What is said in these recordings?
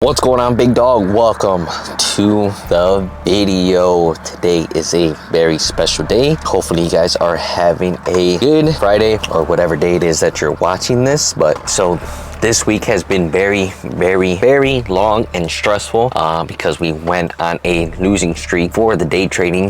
What's going on, big dog? Welcome to the video. Today is a very special day. Hopefully you guys are having a good Friday or whatever day it is that you're watching this. But so this week has been very long and stressful because we went on a losing streak for the day trading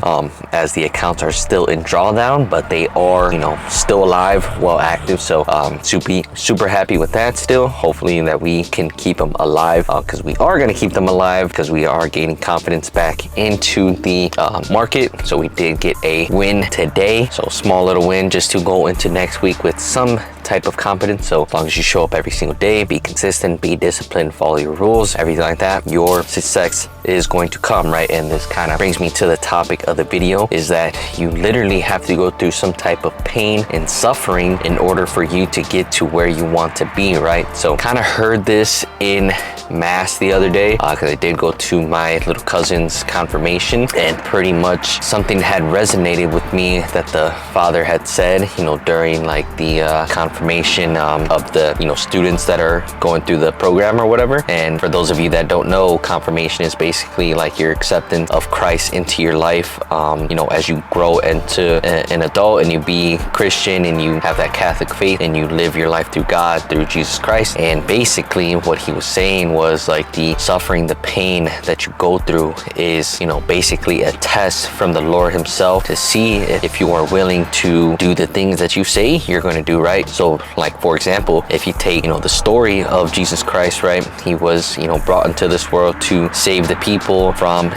as the accounts are still in drawdown, but they are, still alive, well active. So super happy with that still. Hopefully that we can keep them alive because we are going to keep them alive because we are gaining confidence back into the market. So we did get a win today. So small little win just to go into next week with some type of confidence. So as long as you show up every single day, be consistent, be disciplined, follow your rules, everything like that, your success is going to come, right? And this kind of brings me to the topic of the video, is that you literally have to go through some type of pain and suffering in order for you to get to where you want to be, right? So kind of heard this in mass the other day because I did go to my little cousin's confirmation, and pretty much something had resonated with me that the father had said, during like the confirmation of the students that are going through the program or whatever. And for those of you that don't know, confirmation is basically like your acceptance of Christ into your life as you grow into an adult and you be Christian and you have that Catholic faith and you live your life through God, through Jesus Christ. And basically what he was saying was like the suffering, the pain that you go through is basically a test from the Lord himself to see if you are willing to do the things that you say you're going to do, right? So like, for example, if you take the story of Jesus Christ, right? He was brought into this world to save the people from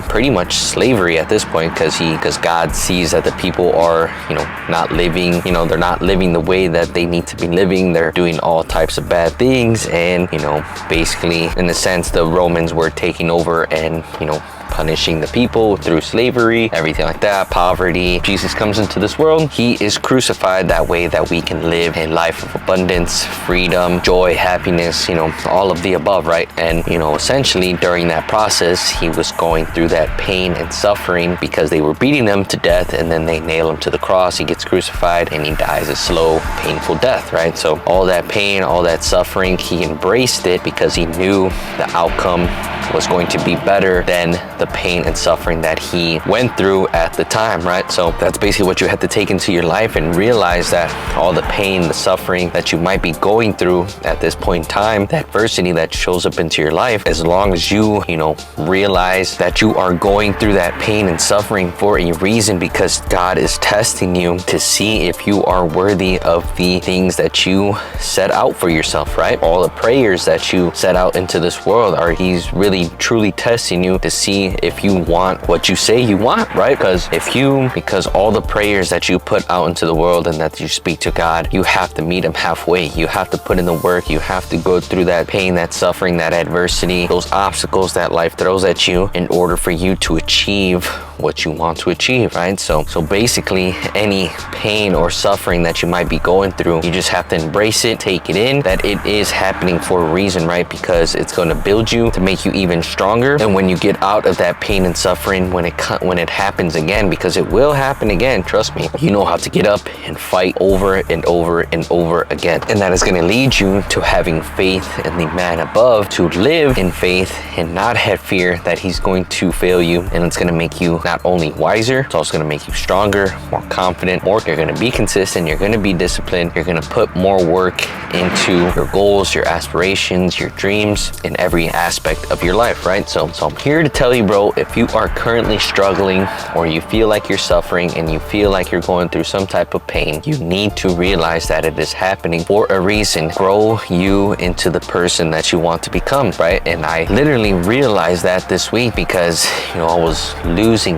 pretty much slavery at this point, because God sees that the people are not living, they're not living the way that they need to be living. They're doing all types of bad things, and basically in a sense the Romans were taking over and punishing the people through slavery, everything like that, poverty. Jesus comes into this world. He is crucified that way that we can live a life of abundance, freedom, joy, happiness, all of the above, right? And essentially during that process, he was going through that pain and suffering because they were beating him to death, and then they nail him to the cross. He gets crucified and he dies a slow, painful death, right? So all that pain, all that suffering, he embraced it because he knew the outcome was going to be better than the pain and suffering that he went through at the time, right? So that's basically what you have to take into your life and realize that all the pain, the suffering that you might be going through at this point in time, that adversity that shows up into your life, as long as you, realize that you are going through that pain and suffering for a reason, because God is testing you to see if you are worthy of the things that you set out for yourself, right? All the prayers that you set out into this world he's really truly testing you to see if you want what you say you want, right? Because all the prayers that you put out into the world and that you speak to God, you have to meet him halfway. You have to put in the work. You have to go through that pain, that suffering, that adversity, those obstacles that life throws at you in order for you to achieve what you want to achieve, right? So basically any pain or suffering that you might be going through, you just have to embrace it, take it in, that it is happening for a reason, right? Because it's going to build you to make you even stronger. And when you get out of that pain and suffering, when it happens again, because it will happen again, trust me, you know how to get up and fight over and over and over again. And that is going to lead you to having faith in the man above, to live in faith and not have fear that he's going to fail you. And it's going to make you not only wiser, it's also going to make you stronger, more confident, you're going to be consistent, you're going to be disciplined, you're going to put more work into your goals, your aspirations, your dreams, in every aspect of your life, right? So I'm here to tell you, bro, if you are currently struggling or you feel like you're suffering and you feel like you're going through some type of pain, you need to realize that it is happening for a reason. Grow you into the person that you want to become, right? And I literally realized that this week because I was losing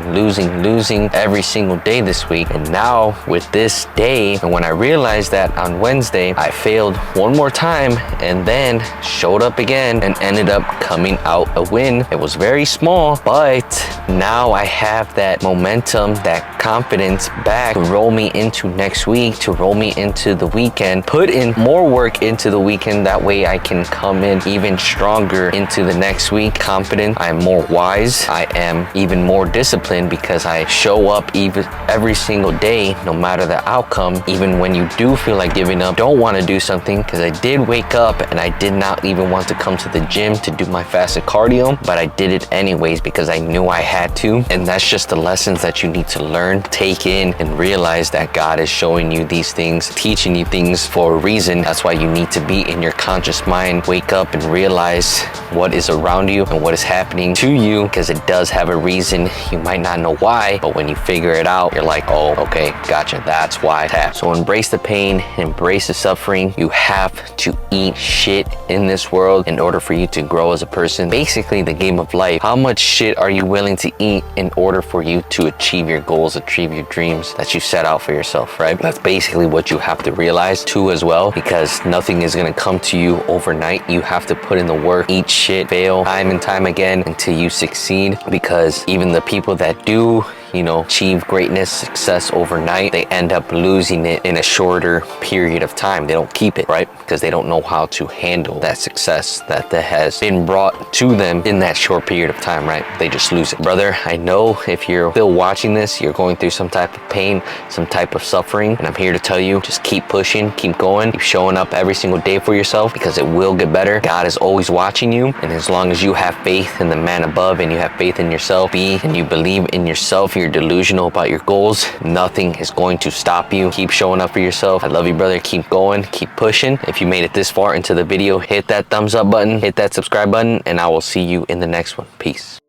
every single day this week. And now with this day, and when I realized that on Wednesday I failed one more time and then showed up again and ended up coming out out a win. It was very small, but now I have that momentum, that confidence back to roll me into next week, to roll me into the weekend, put in more work into the weekend. That way I can come in even stronger into the next week, confident. I'm more wise. I am even more disciplined because I show up every single day, no matter the outcome. Even when you do feel like giving up, don't want to do something, because I did wake up and I did not even want to come to the gym to do my fasted cardio, but I did it anyways because I knew I had to. And that's just the lessons that you need to learn, take in, and realize that God is showing you these things, teaching you things for a reason. That's why you need to be in your conscious mind, wake up and realize what is around you and what is happening to you, because it does have a reason. You might not know why, but when you figure it out, you're like, oh, okay, gotcha, that's why it happened. So embrace the pain, embrace the suffering. You have to eat shit in this world in order for you to grow as a person. Basically, the game of life. How much shit are you willing to eat in order for you to achieve your goals, achieve your dreams that you set out for yourself, right? That's basically what you have to realize too as well, because nothing is going to come to you overnight. You have to put in the work, eat shit, fail time and time again until you succeed, because even the people that do achieve greatness, success overnight, they end up losing it in a shorter period of time. They don't keep it, right? Because they don't know how to handle that success that has been brought to them in that short period of time, right? They just lose it. Brother, I know if you're still watching this, you're going through some type of pain, some type of suffering, and I'm here to tell you, just keep pushing, keep going, keep showing up every single day for yourself, because it will get better. God is always watching you, and as long as you have faith in the man above and you have faith in yourself, and you believe in yourself, you're delusional about your goals, nothing is going to stop you. Keep showing up for yourself. I love you, brother. Keep going, keep pushing. If you made it this far into the video, hit that thumbs up button, hit that subscribe button, and I will see you in the next one. Peace.